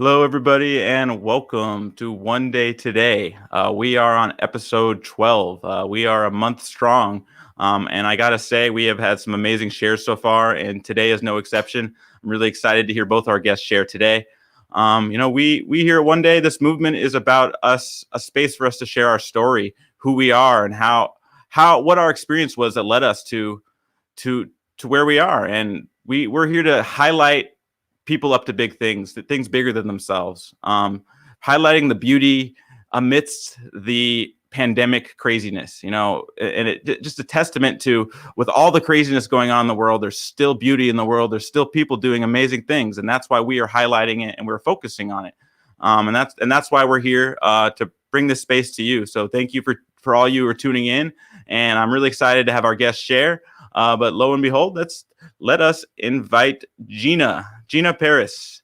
Hello, everybody, and welcome to One Day Today. We are on episode 12. We are a month strong, and I gotta say, we have had some amazing shares so far, and today is no exception. I'm really excited to hear both our guests share today. We here at One Day. This movement is about us, a space for us to share our story, who we are, and how what our experience was that led us to to where we are, and we're here to highlight people up to big things, things bigger than themselves, highlighting the beauty amidst the pandemic craziness, and it just a testament to, with all the craziness going on in the world, there's still beauty in the world. There's still people doing amazing things. And that's why we are highlighting it and we're focusing on it. And that's why we're here to bring this space to you. So thank you for all you who are tuning in. And I'm really excited to have our guests share. But lo and behold, let us invite Gina Parris.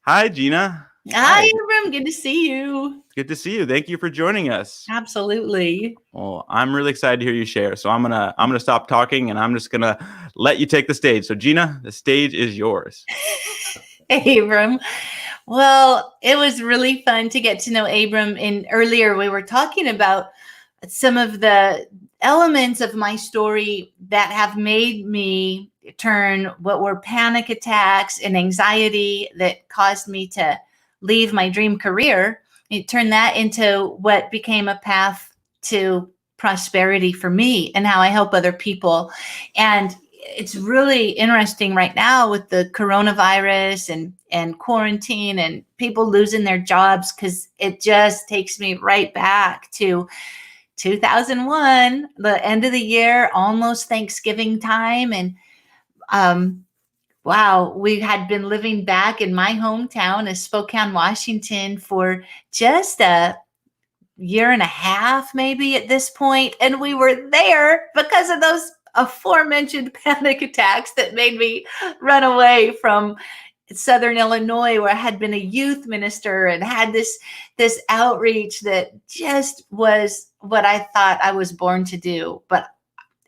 Hi, Gina. Hi, Abram. Good to see you. Good to see you. Thank you for joining us. Absolutely. Well, I'm really excited to hear you share. So I'm gonna stop talking and I'm just gonna let you take the stage. So Gina, the stage is yours. Abram. Well, it was really fun to get to know Abram. And earlier we were talking about some of the elements of my story that have made me turn what were panic attacks and anxiety that caused me to leave my dream career. It turned that into what became a path to prosperity for me and how I help other people. And it's really interesting right now with the coronavirus and quarantine and people losing their jobs, because it just takes me right back to 2001, the end of the year, almost Thanksgiving time. And wow, we had been living back in my hometown of Spokane, Washington for just a year and a half, maybe at this point. And we were there because of those aforementioned panic attacks that made me run away from Southern Illinois, where I had been a youth minister and had this outreach that just was what I thought I was born to do. But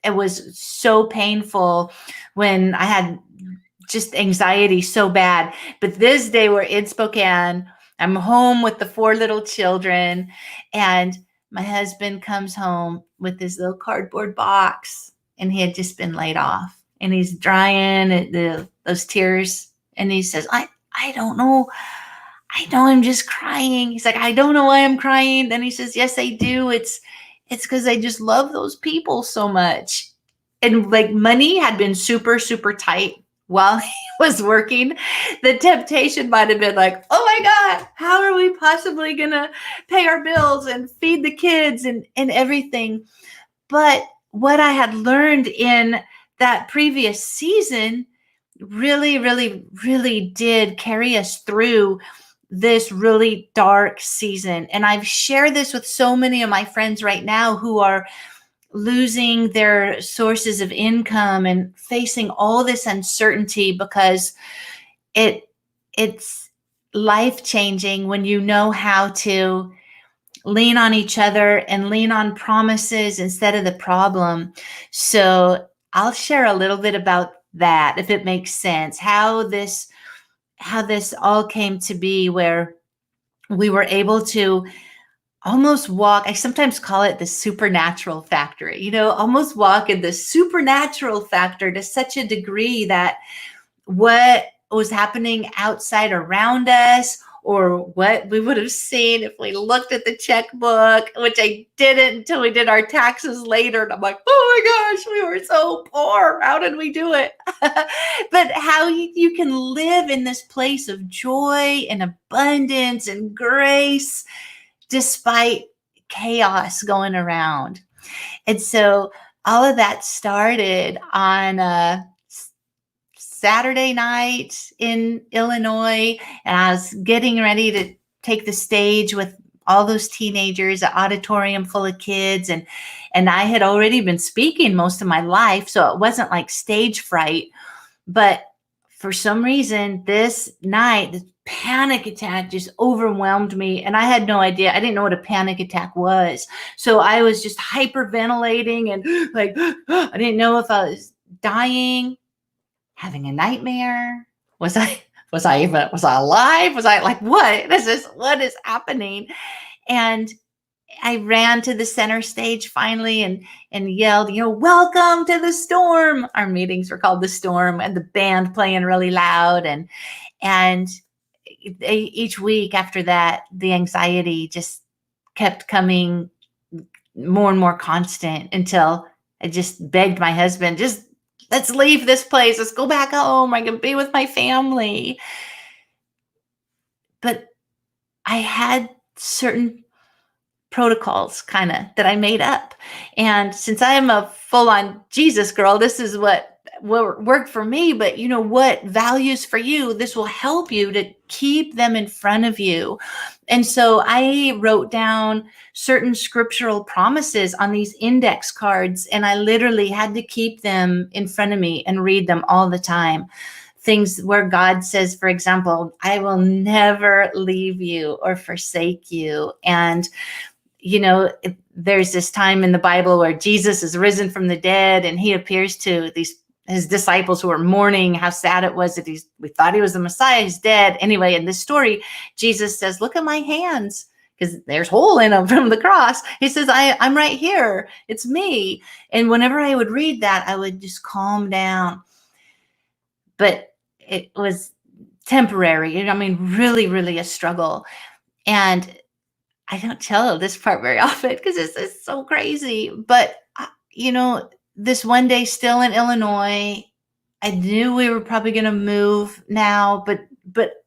it was so painful when I had just anxiety so bad. But this day we're in Spokane. I'm home with the 4 little children, and my husband comes home with this little cardboard box, and he had just been laid off, and he's drying those tears. And he says, I don't know. I know I'm just crying. He's like, I don't know why I'm crying. Then he says, yes, I do. It's because I just love those people so much. And like money had been super, super tight while he was working. The temptation might have been like, oh my God, how are we possibly going to pay our bills and feed the kids and everything? But what I had learned in that previous season really, really, really did carry us through this really dark season. And I've shared this with so many of my friends right now who are losing their sources of income and facing all this uncertainty, because it's life-changing when you know how to lean on each other and lean on promises instead of the problem. So I'll share a little bit about that, if it makes sense, how this all came to be, where we were able to almost walk. I sometimes call it the supernatural factory, almost walk in the supernatural factor to such a degree that what was happening outside around us, or what we would have seen if we looked at the checkbook, which I didn't until we did our taxes later. And I'm like, oh my gosh, we were so poor. How did we do it? But how you can live in this place of joy and abundance and grace despite chaos going around. And so all of that started on Saturday night in Illinois, and I was getting ready to take the stage with all those teenagers, an auditorium full of kids, and I had already been speaking most of my life, so it wasn't like stage fright. But for some reason, this night, the panic attack just overwhelmed me, and I had no idea. I didn't know what a panic attack was, so I was just hyperventilating and like I didn't know if I was dying, having a nightmare. Was I was I alive? Was I like, what is this? What is happening? And I ran to the center stage finally and yelled, welcome to the storm. Our meetings were called the storm, and the band playing really loud. And each week after that, the anxiety just kept coming more and more constant until I just begged my husband, just let's leave this place. Let's go back home. I can be with my family. But I had certain protocols kind of that I made up. And since I am a full-on Jesus girl, this is what worked for me. But what values for you, this will help you to keep them in front of you. And so I wrote down certain scriptural promises on these index cards, and I literally had to keep them in front of me and read them all the time. Things where God says, for example, I will never leave you or forsake you. And there's this time in the Bible where Jesus is risen from the dead, and he appears to his disciples who are mourning how sad it was that we thought he was the Messiah. He's dead. Anyway, in this story, Jesus says, look at my hands, because there's hole in them from the cross. He says, I'm right here. It's me. And whenever I would read that, I would just calm down. But it was temporary. Really, really a struggle. And I don't tell this part very often because it's so crazy. But, this one day still in Illinois, I knew we were probably going to move now, but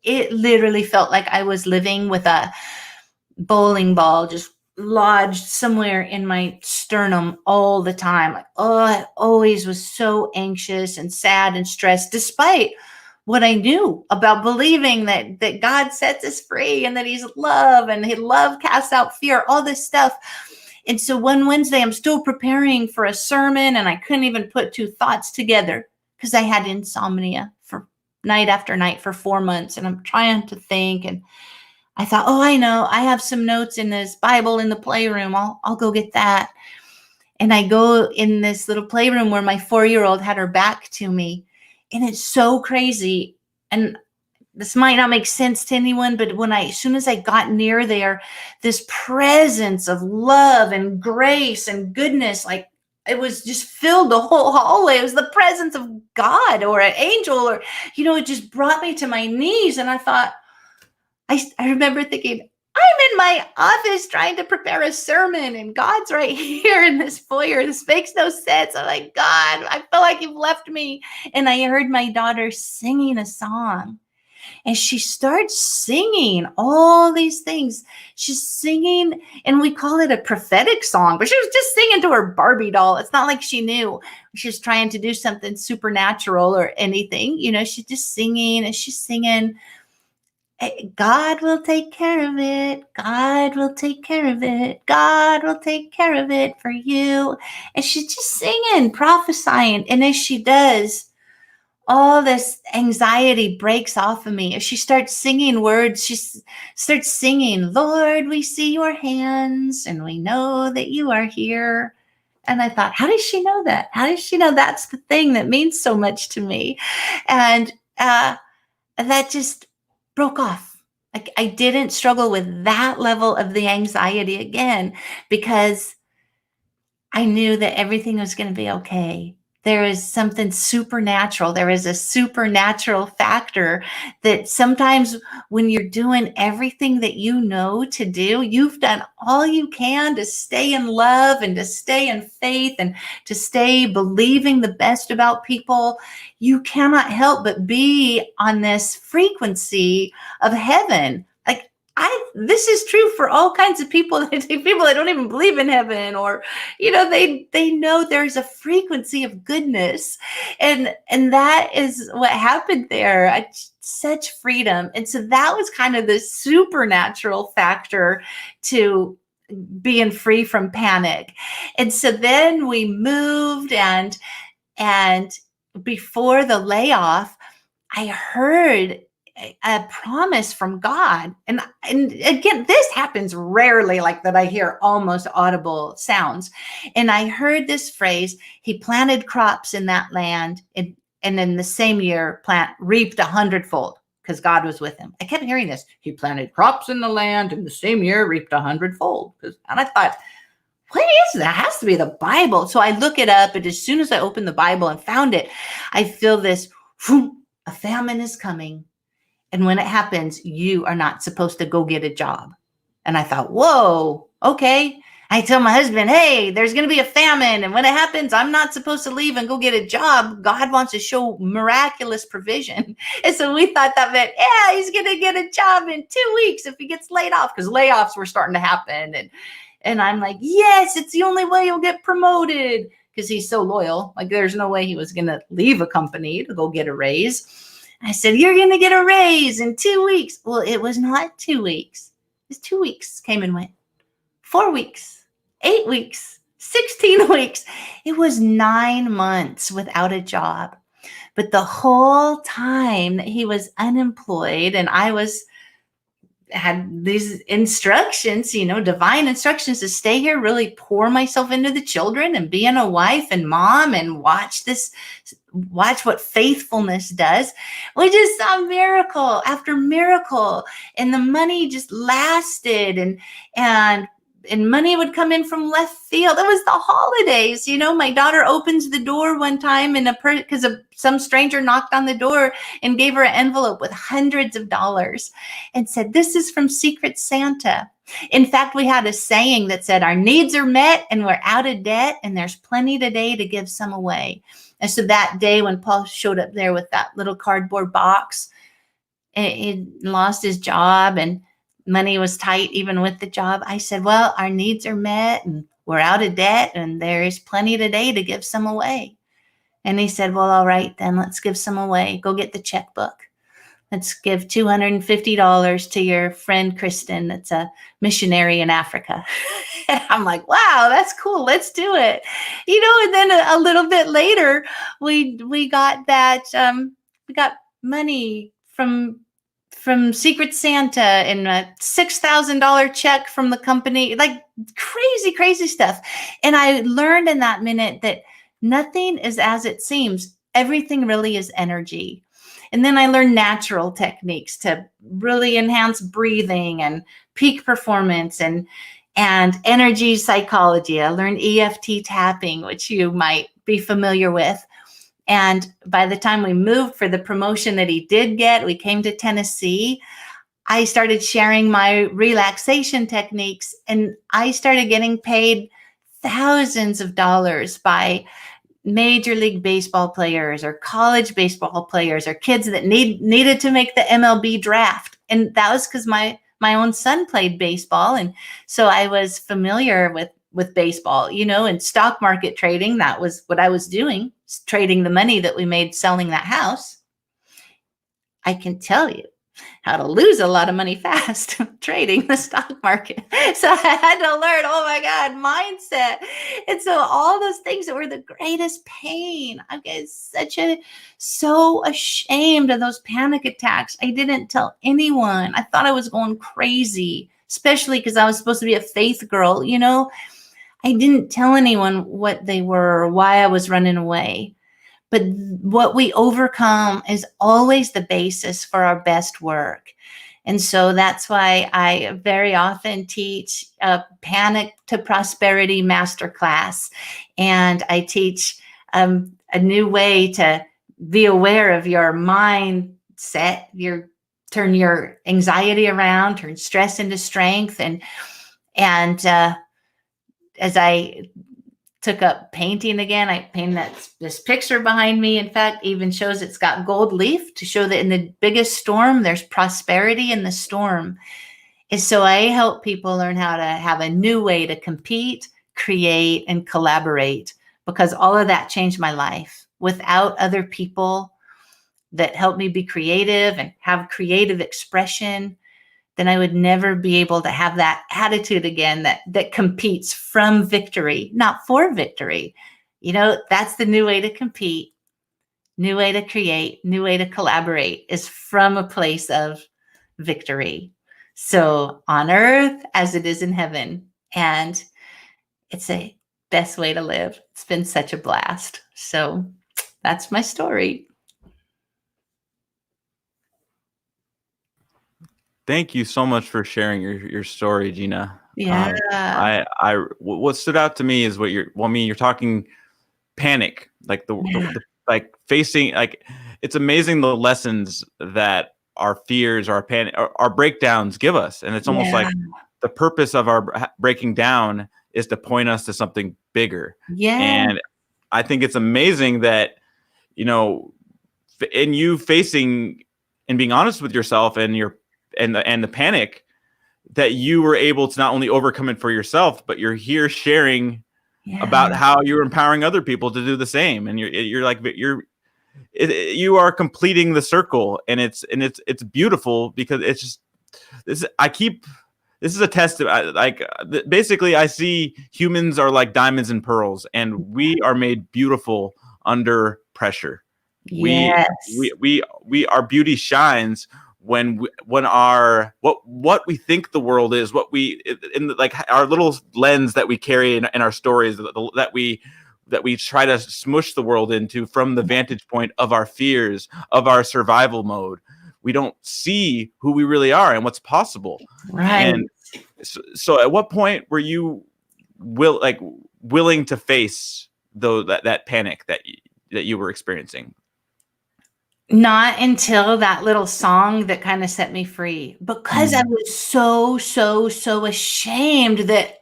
it literally felt like I was living with a bowling ball just lodged somewhere in my sternum all the time. Like, I always was so anxious and sad and stressed, despite what I knew about believing that God sets us free and that he's love and his love casts out fear, all this stuff. And so one Wednesday, I'm still preparing for a sermon, and I couldn't even put two thoughts together because I had insomnia for night after night for 4 months. And I'm trying to think, and I thought, I know, I have some notes in this Bible in the playroom. I'll go get that. And I go in this little playroom where my 4-year-old had her back to me. And it's so crazy. And this might not make sense to anyone, but as soon as I got near there, this presence of love and grace and goodness, like it was just filled the whole hallway. It was the presence of God or an angel, or, it just brought me to my knees. And I thought, I remember thinking, I'm in my office trying to prepare a sermon, and God's right here in this foyer. This makes no sense. I'm like, God, I feel like you've left me. And I heard my daughter singing a song. And she starts singing all these things. She's singing, and we call it a prophetic song, but she was just singing to her Barbie doll. It's not like she knew she was trying to do something supernatural or anything. She's just singing, and she's singing, God will take care of it. God will take care of it. God will take care of it for you. And she's just singing, prophesying. And as she does, all this anxiety breaks off of me. As she starts singing words, she starts singing, Lord, we see your hands and we know that you are here. And I thought, how does she know that? How does she know that's the thing that means so much to me? And that just broke off. Like, I didn't struggle with that level of the anxiety again, because I knew that everything was going to be okay. There is something supernatural. There is a supernatural factor that sometimes when you're doing everything that you know to do, you've done all you can to stay in love and to stay in faith and to stay believing the best about people, you cannot help but be on this frequency of heaven. Like, this is true for all kinds of people that don't even believe in heaven, or, they know there's a frequency of goodness. And that is what happened there. Such freedom. And so that was kind of the supernatural factor to being free from panic. And so then we moved, and before the layoff, I heard a promise from God. And again, this happens rarely, like that I hear almost audible sounds. And I heard this phrase, he planted crops in that land, and in the same year reaped 100-fold. because God was with him. I kept hearing this. He planted crops in the land and the same year reaped 100-fold. And I thought, what is that? It has to be the Bible. So I look it up, and as soon as I opened the Bible and found it, I feel this, a famine is coming. And when it happens, you are not supposed to go get a job. And I thought, whoa, okay. I tell my husband, hey, there's going to be a famine. And when it happens, I'm not supposed to leave and go get a job. God wants to show miraculous provision. And so we thought that meant, yeah, he's going to get a job in 2 weeks if he gets laid off, because layoffs were starting to happen. And I'm like, yes, it's the only way he'll get promoted, because he's so loyal. Like, there's no way he was going to leave a company to go get a raise. I said, you're going to get a raise in 2 weeks. Well, it was not 2 weeks. It was 2 weeks came and went. 4 weeks, 8 weeks, 16 weeks. It was 9 months without a job. But the whole time that he was unemployed and I had these instructions, divine instructions to stay here, really pour myself into the children and being a wife and mom and watch what faithfulness does. We just saw miracle after miracle, and the money just lasted, and money would come in from left field. It was the holidays. My daughter opens the door one time because some stranger knocked on the door and gave her an envelope with hundreds of dollars and said, this is from Secret Santa. In fact, we had a saying that said, our needs are met and we're out of debt, and there's plenty today to give some away. And so that day when Paul showed up there with that little cardboard box, he lost his job and money was tight even with the job. I said, well, our needs are met and we're out of debt and there is plenty today to give some away. And he said, well, all right, then let's give some away. Go get the checkbook. Let's give $250 to your friend Kristen that's a missionary in Africa. And I'm like, wow, that's cool. Let's do it. And then a little bit later, we got that, we got money from Secret Santa and a $6,000 check from the company, like crazy, crazy stuff. And I learned in that minute that nothing is as it seems. Everything really is energy. And then I learned natural techniques to really enhance breathing and peak performance and energy psychology. I learned EFT tapping, which you might be familiar with. And by the time we moved for the promotion that he did get, we came to Tennessee. I started sharing my relaxation techniques, and I started getting paid thousands of dollars by Major League Baseball players or college baseball players or kids that needed to make the MLB draft. And that was because my own son played baseball. And so I was familiar with baseball, and stock market trading. That was what I was doing, trading the money that we made selling that house. I can tell you how to lose a lot of money fast trading the stock market. So I had to learn, oh my God, mindset. And so all those things that were the greatest pain, I was so ashamed of those panic attacks. I didn't tell anyone. I thought I was going crazy, especially because I was supposed to be a faith girl, I didn't tell anyone what they were or why I was running away. But what we overcome is always the basis for our best work. And so that's why I very often teach a Panic to Prosperity masterclass. And I teach a new way to be aware of your mindset, turn your anxiety around, turn stress into strength. And as I took up painting again, I painted this picture behind me. In fact, even shows it's got gold leaf to show that in the biggest storm, there's prosperity in the storm. And so I help people learn how to have a new way to compete, create, and collaborate, because all of that changed my life. Without other people that help me be creative and have creative expression, then I would never be able to have that attitude again that competes from victory, not for victory. That's the new way to compete, new way to create, new way to collaborate, is from a place of victory. So on earth as it is in heaven. And it's a best way to live. It's been such a blast. So that's my story. Thank you so much for sharing your story, Gina. Yeah. What stood out to me is you're talking panic, like Yeah. the like facing, like it's amazing the lessons that our fears, our panic, our breakdowns give us, and it's almost Yeah. like the purpose of our breaking down is to point us to something bigger. Yeah. And I think it's amazing that you know, in you facing and being honest with yourself and the panic, that you were able to not only overcome it for yourself, but you're here sharing Yeah. about how you're empowering other people to do the same, and you are completing the circle, and it's beautiful because it's just this is a test of basically I see humans are like diamonds and pearls, and we are made beautiful under pressure. we Yes. we our beauty shines when our what we think the world is, what we in the, like our little lens that we carry in our stories, that we try to smush the world into from the vantage point of our fears, of our survival mode. We don't see who we really are and what's possible. Right. And so at what point were you willing to face that panic that you were experiencing? Not until that little song that kind of set me free, because I Mm. was so ashamed that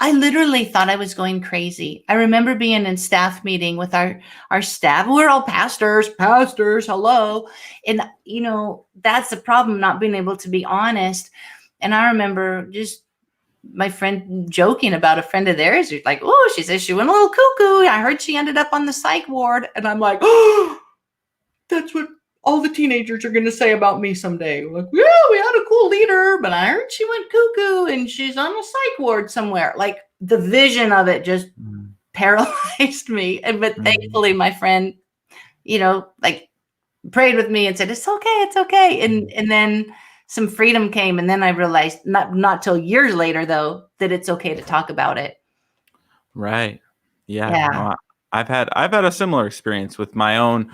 I literally thought I was going crazy. I remember being in staff meeting with our staff. We're all pastors, hello. And that's the problem, not being able to be honest. And I remember just my friend joking about a friend of theirs who's like, oh, she says she went a little cuckoo. I heard she ended up on the psych ward. And I'm like, oh, that's what all the teenagers are going to say about me someday. Like, yeah, we had a cool leader, but I heard she went cuckoo and she's on a psych ward somewhere. Like, the vision of it just Mm. paralyzed me. But Mm. thankfully, my friend, like prayed with me and said, it's okay, it's okay. And then some freedom came. And then I realized, not till years later, though, that it's okay to talk about it. Right. Yeah. Yeah. No, I've had a similar experience with my own.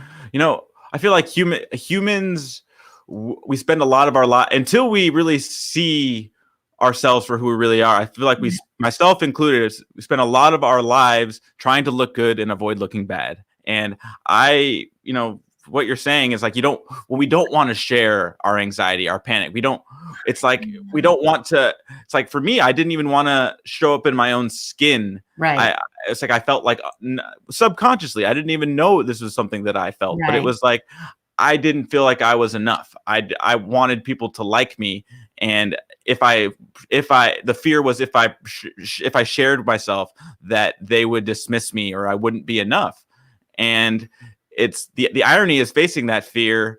I feel like humans, we spend a lot of our life until we really see ourselves for who we really are. I feel like myself included, we spend a lot of our lives trying to look good and avoid looking bad. And what you're saying is like when we don't want to share our anxiety, our panic, it's like we don't want to. It's like for me, I didn't even want to show up in my own skin. Right. It's like I felt like subconsciously, I didn't even know this was something that I felt, but it Right. was like I didn't feel like I was enough. I wanted people to like me, and the fear was if I shared myself, that they would dismiss me or I wouldn't be enough. And it's the irony is facing that fear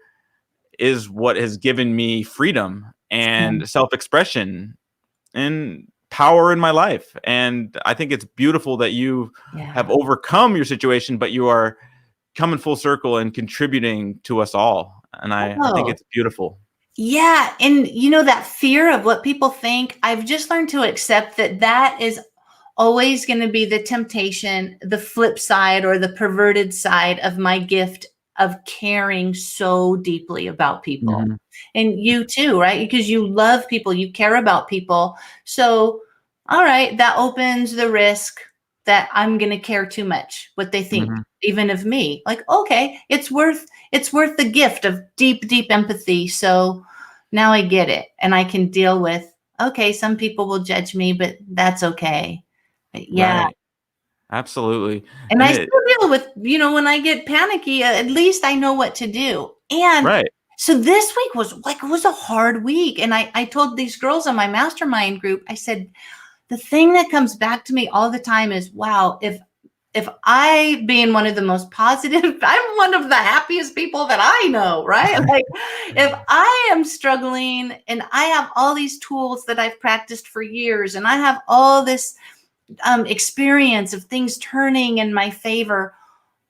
is what has given me freedom and self-expression and power in my life. And I think it's beautiful that you have Yeah. overcome your situation, but you are coming full circle and contributing to us all. And I think Oh, it's beautiful. yeah. And that fear of what people think, I've just learned to accept that is always going to be the temptation, the flip side or the perverted side of my gift of caring so deeply about people. Mhm. And you too, right? Because you love people, you care about people. So, all right, that opens the risk that I'm going to care too much what they think, Mhm. even of me. Like, okay, it's worth the gift of deep empathy. So now I get it and I can deal with, okay, some people will judge me, but that's okay. Yeah. Right. Absolutely. And And I it still deal with, when I get panicky, at least I know what to do. And right. so this week was a hard week. And I told these girls on my mastermind group, I said, the thing that comes back to me all the time is, wow, if I, being one of the most positive, I'm one of the happiest people that I know, right? Like, if I am struggling and I have all these tools that I've practiced for years and I have all this experience of things turning in my favor,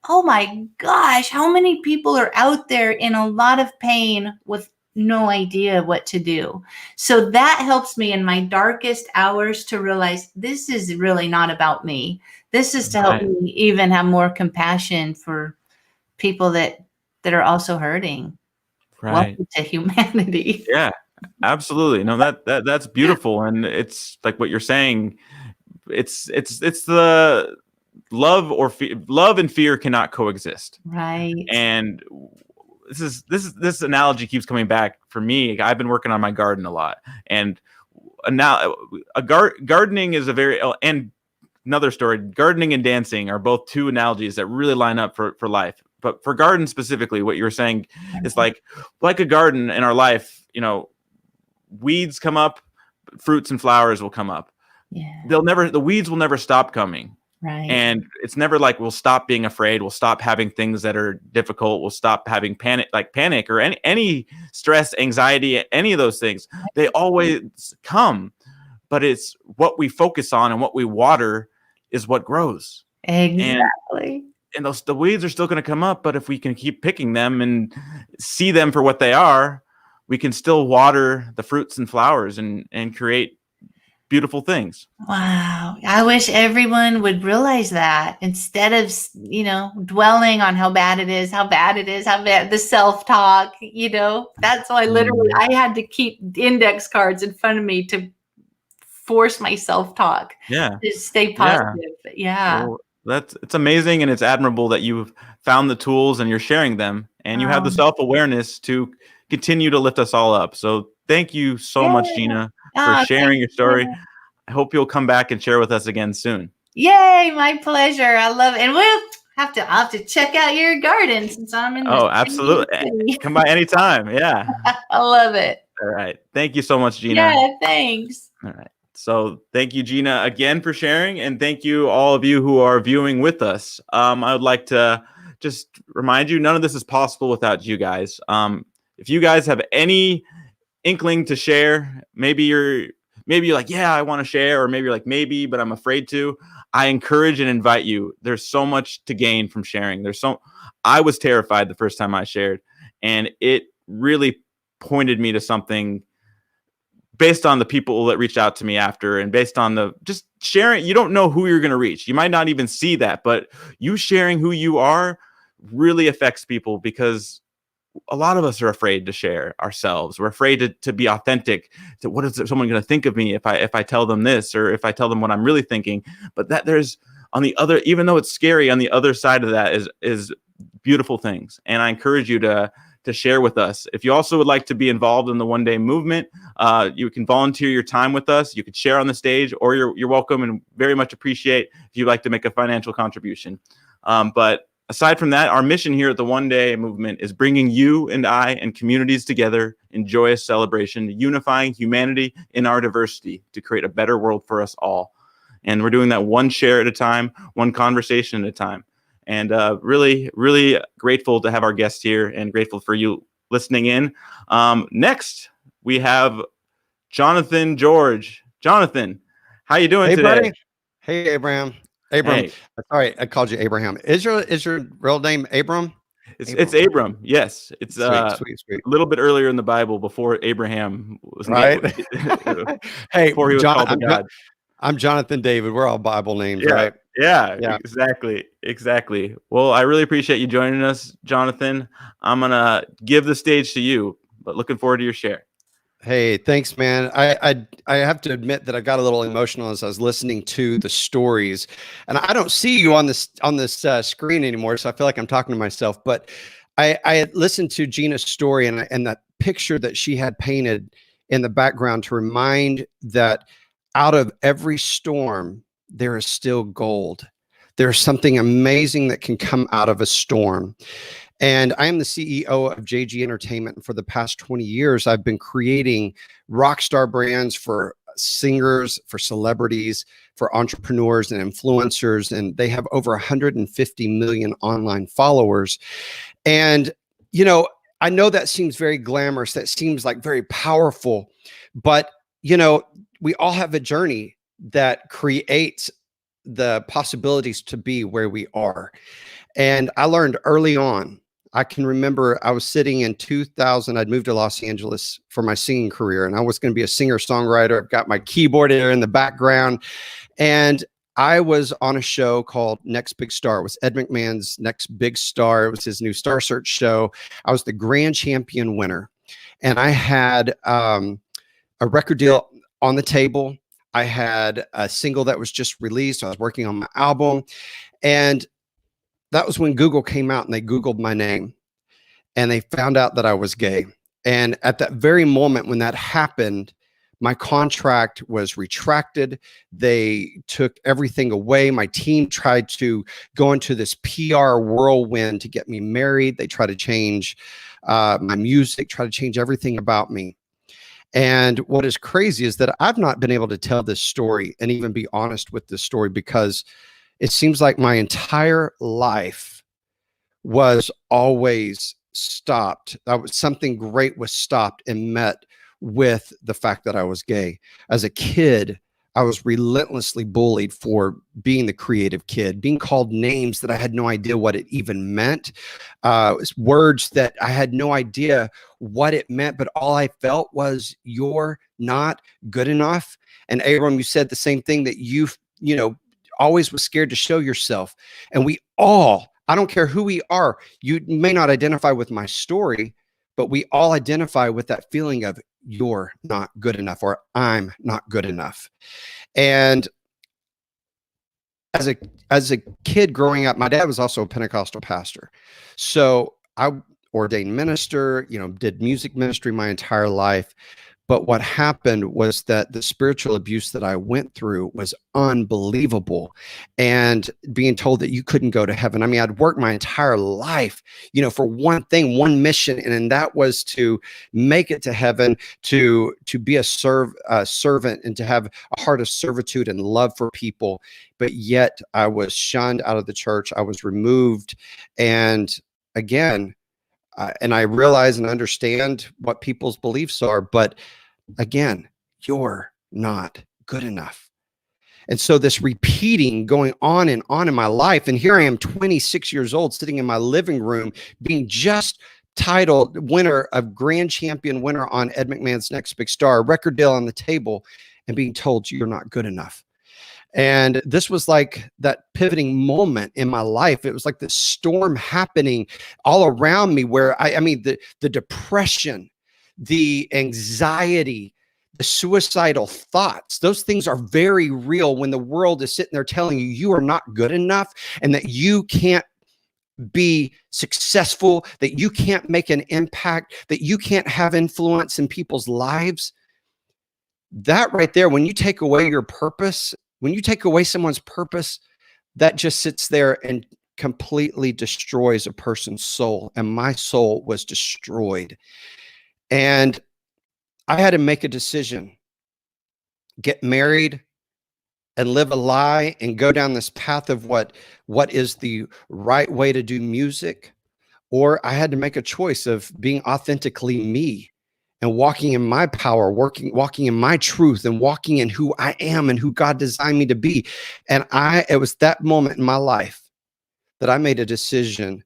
oh my gosh, how many people are out there in a lot of pain with no idea what to do? So that helps me in my darkest hours to realize this is really not about me. This is to help Right. me even have more compassion for people that are also hurting. Right. Welcome to humanity. Yeah. Absolutely. No, that's beautiful. And it's like what you're saying. It's the love and fear cannot coexist. Right. And this analogy keeps coming back for me. I've been working on my garden a lot, and now gardening is a very, and another story, gardening and dancing are both two analogies that really line up for life. But for garden specifically, what you're saying is like a garden in our life, weeds come up, fruits and flowers will come up. Yeah. The weeds will never stop coming. Right. And it's never like we'll stop being afraid. We'll stop having things that are difficult. We'll stop having panic or any stress, anxiety, any of those things. They always come, but it's what we focus on and what we water is what grows. Exactly. And the weeds are still going to come up, but if we can keep picking them and see them for what they are, we can still water the fruits and flowers and create beautiful things. Wow. I wish everyone would realize that instead of, dwelling on how bad it is, how bad the self-talk, that's why literally I had to keep index cards in front of me to force my self-talk. Yeah. To stay positive. Yeah. Well, it's amazing. And it's admirable that you've found the tools and you're sharing them and you have the self-awareness to continue to lift us all up. So thank you so much, Gina, for sharing your story. I hope you'll come back and share with us again soon. Yay, my pleasure. I love it. And I'll have to check out your garden since I'm in the absolutely. Come by anytime. Yeah. I love it. All right. Thank you so much, Gina. Yeah, thanks. All right. So thank you, Gina, again for sharing. And thank you all of you who are viewing with us. I would like to just remind you, none of this is possible without you guys. If you guys have any inkling to share, maybe you're like, yeah, I want to share, or maybe you're like, maybe, but I'm afraid to. I encourage and invite you. There's so much to gain from sharing. I was terrified the first time I shared, and it really pointed me to something based on the people that reached out to me after, and based on the just sharing. You don't know who you're going to reach. You might not even see that, but you sharing who you are really affects people, because a lot of us are afraid to share ourselves. We're afraid to be authentic. To what is someone going to think of me if I tell them this, or if I tell them what I'm really thinking? But that there's on the other, even though it's scary, on the other side of that is beautiful things. And I encourage you to share with us. If you also would like to be involved in the One Day movement, you can volunteer your time with us. You could share on the stage, or you're welcome and very much appreciate if you'd like to make a financial contribution. But aside from that, our mission here at the One Day movement is bringing you and I and communities together in joyous celebration, unifying humanity in our diversity to create a better world for us all. And we're doing that one share at a time, one conversation at a time. And really, really grateful to have our guest here, and grateful for you listening in. Next, we have Jonathan George. Jonathan, how you doing today? Buddy. Hey, Abraham. Hey. Sorry, I called you Abraham. Is your real name Abram? It's Abram. Yes, it's sweet. A little bit earlier in the Bible, before Abraham was right. Hey, before he was called a God. I'm Jonathan David. We're all Bible names, right? Yeah, exactly. Well, I really appreciate you joining us, Jonathan. I'm gonna give the stage to you, but looking forward to your share. Hey, thanks, man. I have to admit that I got a little emotional as I was listening to the stories, and I don't see you on this screen anymore, so I feel like I'm talking to myself. But I listened to Gina's story and that picture that she had painted in the background to remind that out of every storm, there is still gold. There's something amazing that can come out of a storm. And I am the CEO of JG Entertainment. And for the past 20 years, I've been creating rock star brands for singers, for celebrities, for entrepreneurs and influencers. And they have over 150 million online followers. And, I know that seems very glamorous. That seems like very powerful. But, we all have a journey that creates the possibilities to be where we are. And I learned early on. I can remember I was sitting in 2000. I'd moved to Los Angeles for my singing career, and I was going to be a singer-songwriter. I've got my keyboard there in the background. And I was on a show called Next Big Star. It was Ed McMahon's Next Big Star. It was his new Star Search show. I was the grand champion winner. and I had a record deal on the table. I had a single that was just released. I was working on my album, and that was when Google came out and they Googled my name and they found out that I was gay. And at that very moment when that happened, my contract was retracted. They took everything away. My team tried to go into this PR whirlwind to get me married. They tried to change my music, try to change everything about me. And what is crazy is that I've not been able to tell this story and even be honest with this story, because it seems like my entire life was always stopped. Something great was stopped and met with the fact that I was gay. As a kid, I was relentlessly bullied for being the creative kid, being called names that I had no idea what it even meant, words that I had no idea what it meant, but all I felt was, you're not good enough. And Abram, you said the same thing, that you always was scared to show yourself. And we all, I don't care who we are, you may not identify with my story, but we all identify with that feeling of, you're not good enough, or I'm not good enough. And as a kid growing up, my dad was also a Pentecostal pastor. So I ordained minister, did music ministry my entire life. But what happened was that the spiritual abuse that I went through was unbelievable. And being told that you couldn't go to heaven. I mean, I'd worked my entire life, for one thing, one mission, and that was to make it to heaven, to be a servant, and to have a heart of servitude and love for people. But yet I was shunned out of the church. I was removed. And again, and I realize and understand what people's beliefs are, but again, you're not good enough. And so this repeating going on in my life, and here I am 26 years old, sitting in my living room, being just titled winner of grand champion winner on Ed McMahon's Next Big Star, record deal on the table, and being told you're not good enough. And this was like that pivoting moment in my life. It was like this storm happening all around me, where I mean, the depression, the anxiety, the suicidal thoughts, those things are very real when the world is sitting there telling you you are not good enough, and that you can't be successful, that you can't make an impact, that you can't have influence in people's lives. That right there, when you take away your purpose, when you take away someone's purpose, that just sits there and completely destroys a person's soul. And my soul was destroyed. And I had to make a decision: get married and live a lie and go down this path of what is the right way to do music, or I had to make a choice of being authentically me and walking in my power, walking in my truth, and walking in who I am and who God designed me to be. And it was that moment in my life that I made a decision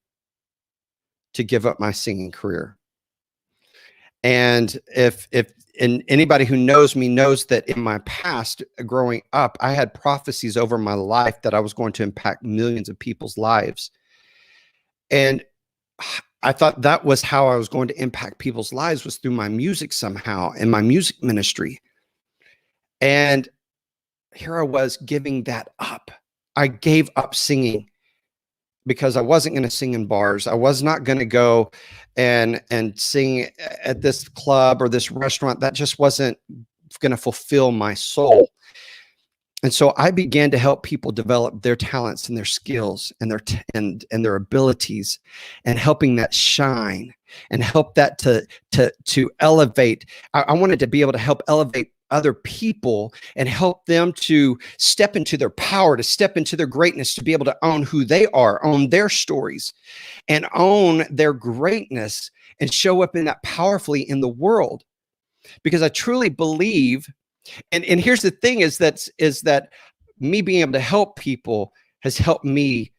to give up my singing career. And and anybody who knows me knows that in my past, growing up, I had prophecies over my life that I was going to impact millions of people's lives. And I thought that was how I was going to impact people's lives, was through my music somehow, and my music ministry. And here I was giving that up. I gave up singing because I wasn't going to sing in bars. I was not going to go and sing at this club or this restaurant. That just wasn't going to fulfill my soul. And so I began to help people develop their talents and their skills and their abilities, and helping that shine and help that to elevate. I wanted to be able to help elevate other people and help them to step into their power, to step into their greatness, to be able to own who they are, own their stories, and own their greatness, and show up in that powerfully in the world. Because I truly believe, and here's the thing, is that me being able to help people has helped me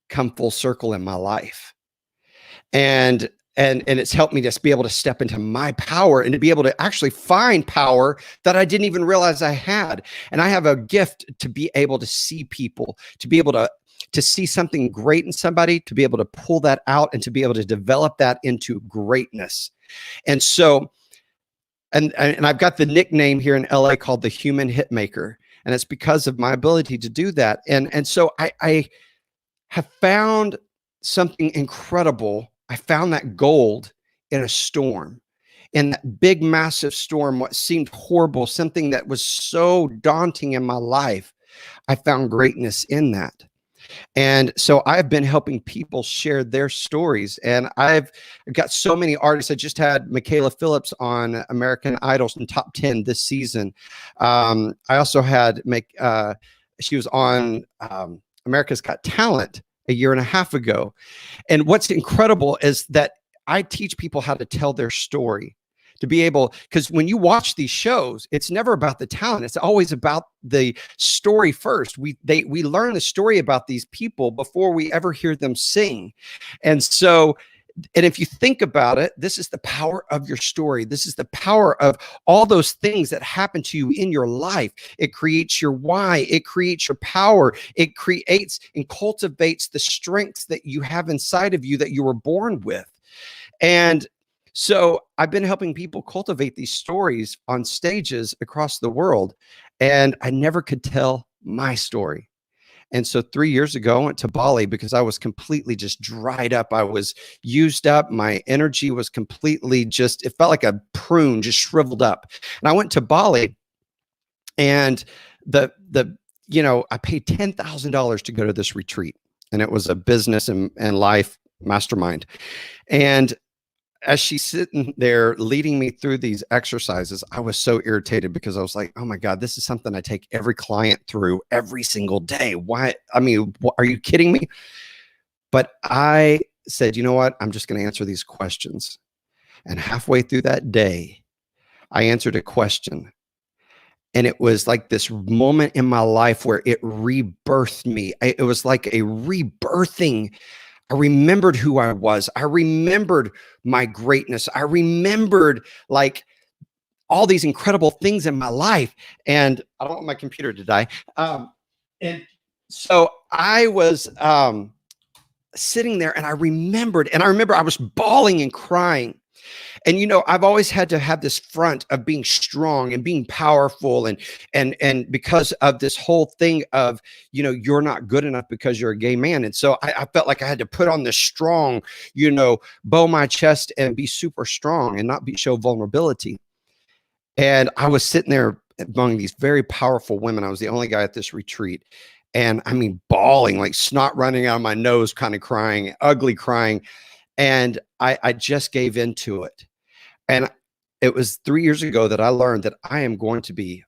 come full circle in my life. And it's helped me to be able to step into my power and to be able to actually find power that I didn't even realize I had. And I have a gift to be able to see people, to be able to see something great in somebody, to be able to pull that out and to be able to develop that into greatness. And so and I've got the nickname here in LA called the Human Hitmaker, and it's because of my ability to do that. And so I have found something incredible. I found that gold in a storm, in that big, massive storm, what seemed horrible, something that was so daunting in my life. I found greatness in that. And so I've been helping people share their stories. And I've got so many artists. I just had Michaela Phillips on American Idol in top 10 this season. I also had she was on America's Got Talent a year and a half ago. And what's incredible is that I teach people how to tell their story, to be able, because when you watch these shows, it's never about the talent. It's always about the story first. We learn the story about these people before we ever hear them sing. And so, and if you think about it, this is the power of your story. This is the power of all those things that happen to you in your life. It creates your why. It creates your power. It creates and cultivates the strengths that you have inside of you that you were born with. And so I've been helping people cultivate these stories on stages across the world, and I never could tell my story. And so 3 years ago, I went to Bali because I was completely just dried up. I was used up. My energy was completely just, it felt like a prune just shriveled up. And I went to Bali, and I paid $10,000 to go to this retreat. And it was a business and life mastermind. And as she's sitting there leading me through these exercises, I was so irritated because I was like, oh my God, this is something I take every client through every single day. Why? I mean, are you kidding me? But I said, you know what? I'm just going to answer these questions. And halfway through that day, I answered a question. And it was like this moment in my life where it rebirthed me. It was like a rebirthing. I remembered who I was. I remembered my greatness. I remembered like all these incredible things in my life. And I don't want my computer to die. And so I was sitting there, and I remember I was bawling and crying. And, I've always had to have this front of being strong and being powerful. And because of this whole thing of, you're not good enough because you're a gay man. And so I felt like I had to put on this strong, bow my chest and be super strong and not show vulnerability. And I was sitting there among these very powerful women. I was the only guy at this retreat. And I mean, bawling, like snot running out of my nose, kind of crying, ugly crying. And I just gave into it. And it was 3 years ago that I learned that I am going to be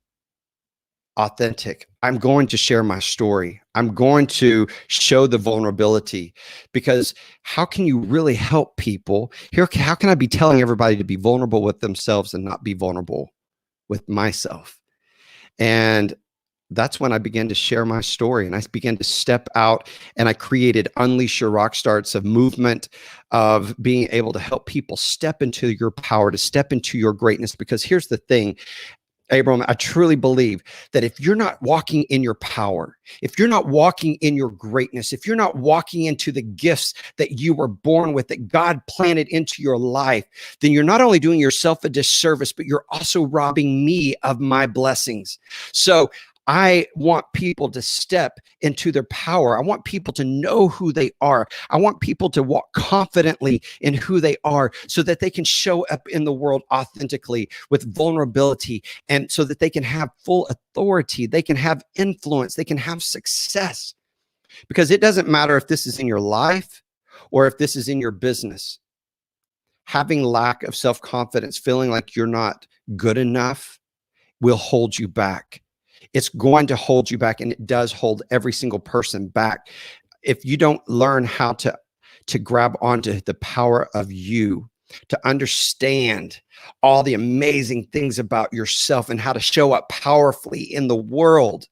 authentic. I'm going to share my story. I'm going to show the vulnerability, because how can you really help people? How can I be telling everybody to be vulnerable with themselves and not be vulnerable with myself? And that's when I began to share my story, and I began to step out, and I created Unleash Your Rockstar. It's a movement of being able to help people step into your power, to step into your greatness. Because here's the thing, Abram, I truly believe that if you're not walking in your power, if you're not walking in your greatness, if you're not walking into the gifts that you were born with, that God planted into your life, then you're not only doing yourself a disservice, but you're also robbing me of my blessings. So I want people to step into their power. I want people to know who they are. I want people to walk confidently in who they are, so that they can show up in the world authentically with vulnerability, and so that they can have full authority. They can have influence. They can have success, because it doesn't matter if this is in your life or if this is in your business. Having lack of self-confidence, feeling like you're not good enough, will hold you back. It's going to hold you back, and it does hold every single person back. If you don't learn how to grab onto the power of you, to understand all the amazing things about yourself and how to show up powerfully in the world,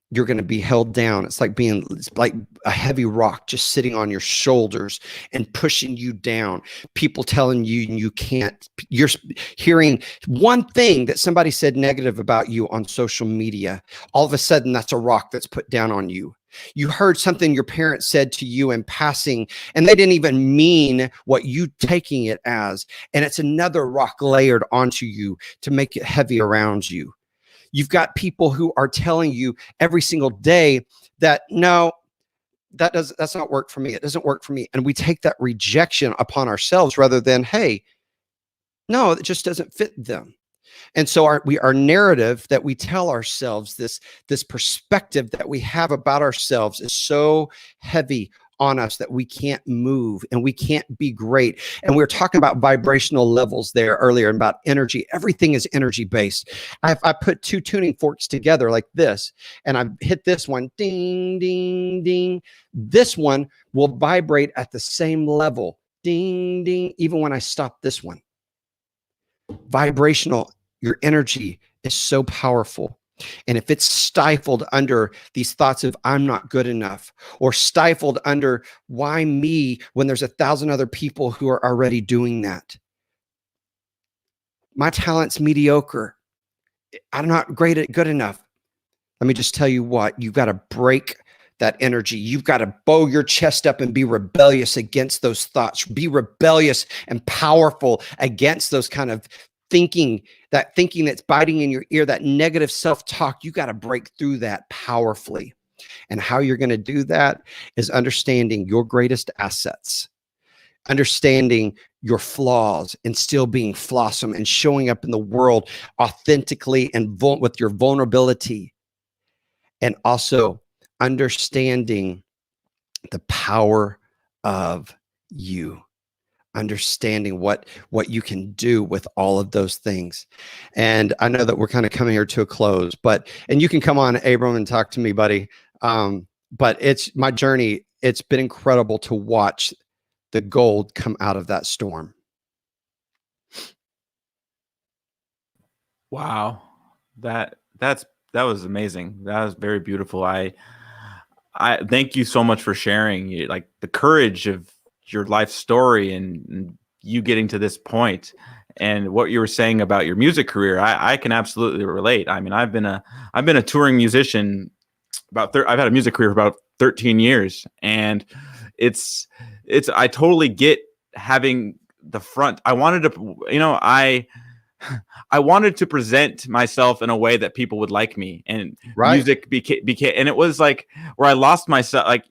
you're going to be held down. It's like a heavy rock just sitting on your shoulders and pushing you down. People telling you you can't. You're hearing one thing that somebody said negative about you on social media. All of a sudden, that's a rock that's put down on you. You heard something your parents said to you in passing, and they didn't even mean what you taking it as. And it's another rock layered onto you to make it heavy around you. You've got people who are telling you every single day that, no, that's not work for me. It doesn't work for me. And we take that rejection upon ourselves rather than, hey, no, it just doesn't fit them. And so our narrative that we tell ourselves, this perspective that we have about ourselves is so heavy on us that we can't move and we can't be great. And we were talking about vibrational levels there earlier and about energy. Everything is energy based. I put two tuning forks together like this, and I hit this one, ding, ding, ding. This one will vibrate at the same level, ding, ding, even when I stop this one. Vibrational, your energy is so powerful. And if it's stifled under these thoughts of I'm not good enough, or stifled under why me when there's 1,000 other people who are already doing that. My talent's mediocre. I'm not good enough. Let me just tell you what, you've got to break that energy. You've got to bow your chest up and be rebellious against those thoughts. Be rebellious and powerful against those kind of thinking that's biting in your ear, that negative self-talk. You got to break through that powerfully. And how you're going to do that is understanding your greatest assets, understanding your flaws and still being flawsome and showing up in the world authentically and with your vulnerability. And also understanding the power of you. Understanding what you can do with all of those things. And I know that we're kind of coming here to a close, and you can come on, Abram, and talk to me, buddy. But it's my journey. It's been incredible to watch the gold come out of that storm. Wow. That was amazing. That was very beautiful. I thank you so much for sharing, like, the courage of your life story and you getting to this point, and what you were saying about your music career. I can absolutely relate. I mean, I've been a touring musician I've had a music career for about 13 years, and I totally get having the front. I wanted to, I wanted to present myself in a way that people would like me, and music became, and it was like where I lost myself. Like,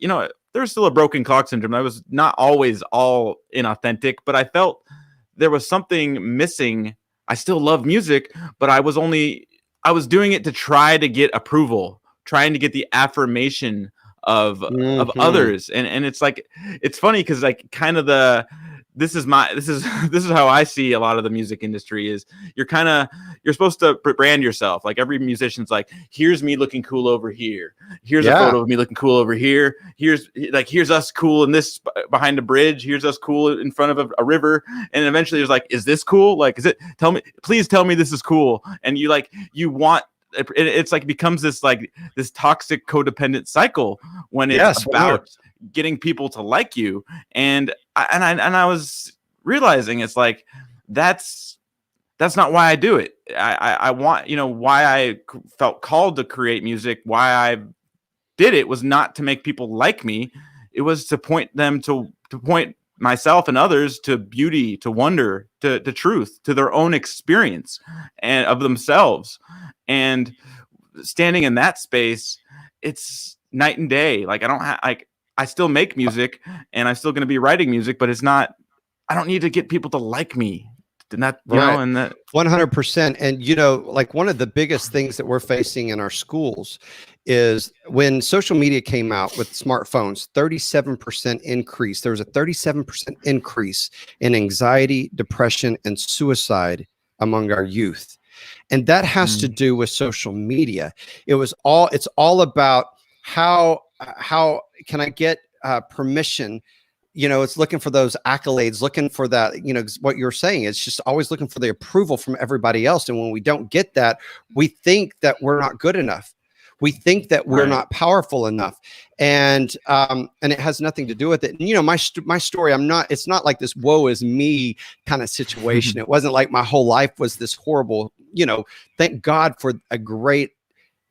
there's still a broken clock syndrome. I was not always all inauthentic, but I felt there was something missing. I still love music, but I was doing it to try to get approval, trying to get the affirmation of others. And it's like, it's funny because, like, kind of this is how I see a lot of the music industry is you're supposed to brand yourself. Like, every musician's like, here's me looking cool over here. Here's a photo of me looking cool over here. Here's us cool in this behind a bridge. Here's us cool in front of a river. And eventually there's like, is this cool? Like, please tell me this is cool. And you want, it's like, becomes this toxic codependent cycle when it's about getting people to like you. And I was realizing it's like, that's not why I do it. I want, why I felt called to create music, why I did it was not to make people like me. It was to point myself and others to beauty, to wonder, to truth, to their own experience and of themselves. And standing in that space, it's night and day. Like, I still make music and I'm still going to be writing music, but I don't need to get people to like me. And that, and that 100%. And, like, one of the biggest things that we're facing in our schools is when social media came out with smartphones, 37% increase. There was a 37% increase in anxiety, depression, and suicide among our youth. And that has to do with social media. It's all about how can I get permission? It's looking for those accolades, looking for that, what you're saying. It's just always looking for the approval from everybody else. And when we don't get that, we think that we're not good enough. We think that we're not powerful enough. And it has nothing to do with it. And, my story, it's not like this woe is me kind of situation. It wasn't like my whole life was this horrible, thank God for a great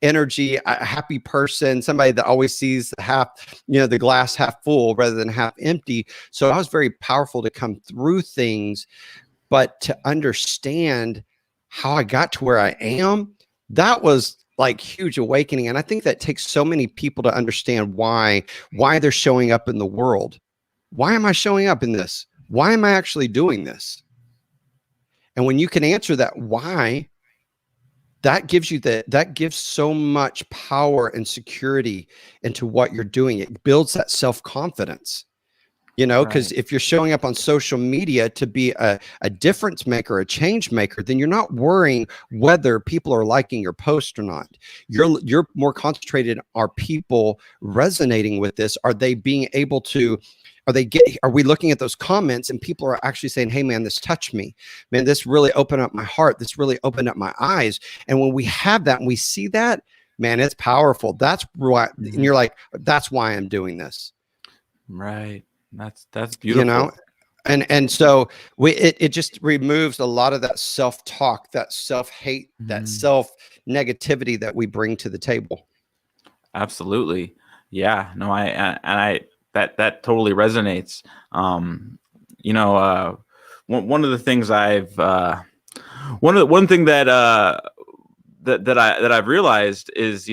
energy, a happy person, somebody that always sees the glass half full rather than half empty. So I was very powerful to come through things, but to understand how I got to where I am, that was like huge awakening. And I think that takes so many people to understand why they're showing up in the world. Why am I showing up in this? Why am I actually doing this? And when you can answer that why, that gives so much power and security into what you're doing. It builds that self-confidence. Because if you're showing up on social media to be a difference maker, a change maker, then you're not worrying whether people are liking your post or not. You're more concentrated. Are people resonating with this? Are they being able to? Are we looking at those comments and people are actually saying, hey man, this touched me, man, this really opened up my heart, this really opened up my eyes. And when we have that and we see that, man, it's powerful. That's why, and you're like, that's why I'm doing this. Right. That's beautiful. And so it just removes a lot of that self-talk, that self-hate, that self-negativity that we bring to the table. Absolutely. Yeah. No, that totally resonates. One of the things one thing that I've realized is,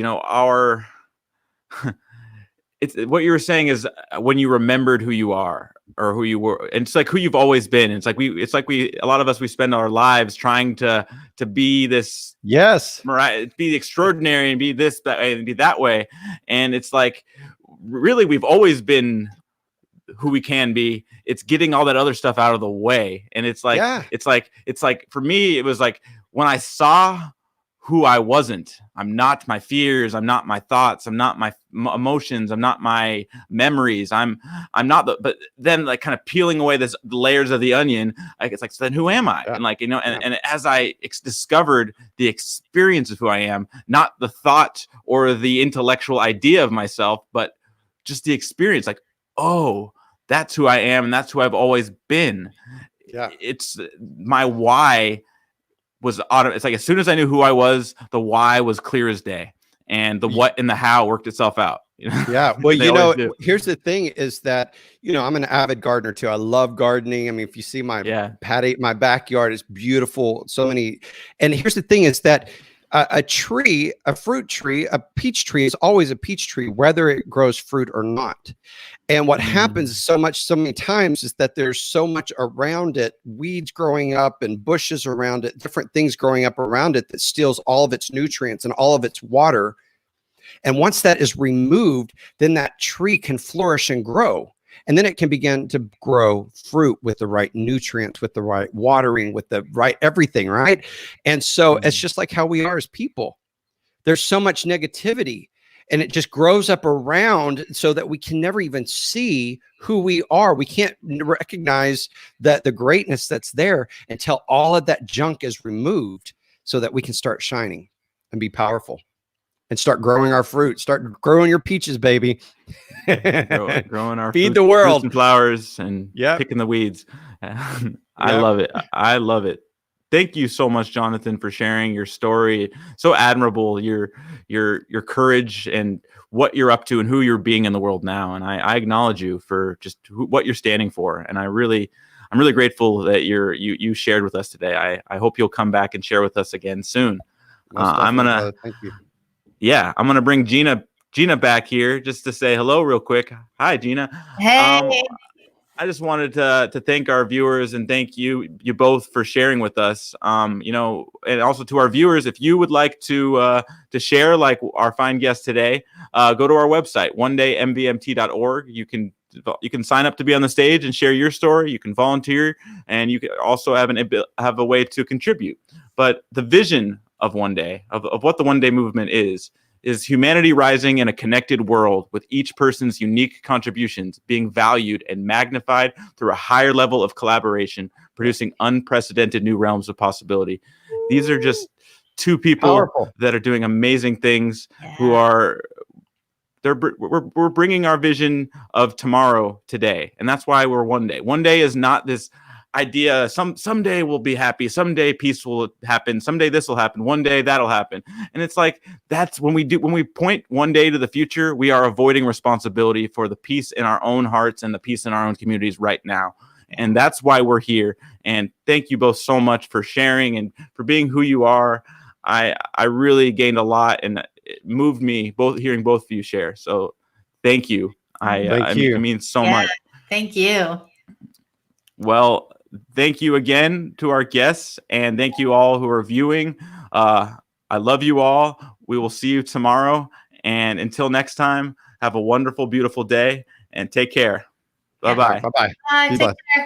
it's what you were saying is when you remembered who you are or who you were, and it's like who you've always been. A lot of us, we spend our lives trying to be this, be extraordinary and be this, that way, and be that way. And it's like, really, we've always been who we can be. It's getting all that other stuff out of the way. And it's like, it's like for me, it was like when I saw who I wasn't. I'm not my fears. I'm not my thoughts. I'm not my emotions. I'm not my memories. I'm not but then like kind of peeling away the layers of the onion, like it's like, so then who am I? And like, and as I discovered the experience of who I am, not the thought or the intellectual idea of myself, but just the experience, like, oh, that's who I am. And that's who I've always been. Yeah. It's my why was it's like as soon as I knew who I was, the why was clear as day, and the what and the how worked itself out. Yeah. Well, here's the thing is that, I'm an avid gardener too. I love gardening. I mean, if you see my my backyard is beautiful. So many. And here's the thing is that a fruit tree, a peach tree is always a peach tree, whether it grows fruit or not. And what happens so many times is that there's so much around it, weeds growing up and bushes around it, different things growing up around it that steals all of its nutrients and all of its water. And once that is removed, then that tree can flourish and grow. And then it can begin to grow fruit with the right nutrients, with the right watering, with the right everything, right? And so it's just like how we are as people. There's so much negativity. And it just grows up around so that we can never even see who we are. We can't recognize that the greatness that's there until all of that junk is removed so that we can start shining and be powerful and start growing our fruit. Start growing your peaches, baby. growing our feed the world fruits and flowers and picking the weeds. I love it. I love it. Thank you so much, Jonathan, for sharing your story. So admirable, your courage and what you're up to and who you're being in the world now. And I acknowledge you for just what you're standing for. And I'm really grateful that you shared with us today. I hope you'll come back and share with us again soon. Thank you. Yeah, I'm gonna bring Gina back here just to say hello real quick. Hi, Gina. Hey. I just wanted to thank our viewers and thank you both for sharing with us. And also to our viewers, if you would like to share like our fine guest today, go to our website, onedaymvmt.org. You can sign up to be on the stage and share your story. You can volunteer, and you can also have a way to contribute. But the vision of One Day, of what the One Day movement is humanity rising in a connected world with each person's unique contributions being valued and magnified through a higher level of collaboration, producing unprecedented new realms of possibility. These are just two people that are doing amazing things, we're bringing our vision of tomorrow today. And that's why we're One Day. One Day is not this idea someday we'll be happy, someday peace will happen, someday this will happen, one day that'll happen. And it's like, that's when we point one day to the future, we are avoiding responsibility for the peace in our own hearts and the peace in our own communities right now. And that's why we're here. And thank you both so much for sharing and for being who you are. I really gained a lot, and it moved me hearing both of you share. So thank you. It means so much. Thank you. Well, thank you again to our guests, and thank you all who are viewing. I love you all. We will see you tomorrow. And until next time, have a wonderful, beautiful day, and take care. Bye-bye. Bye-bye. Bye. Take care.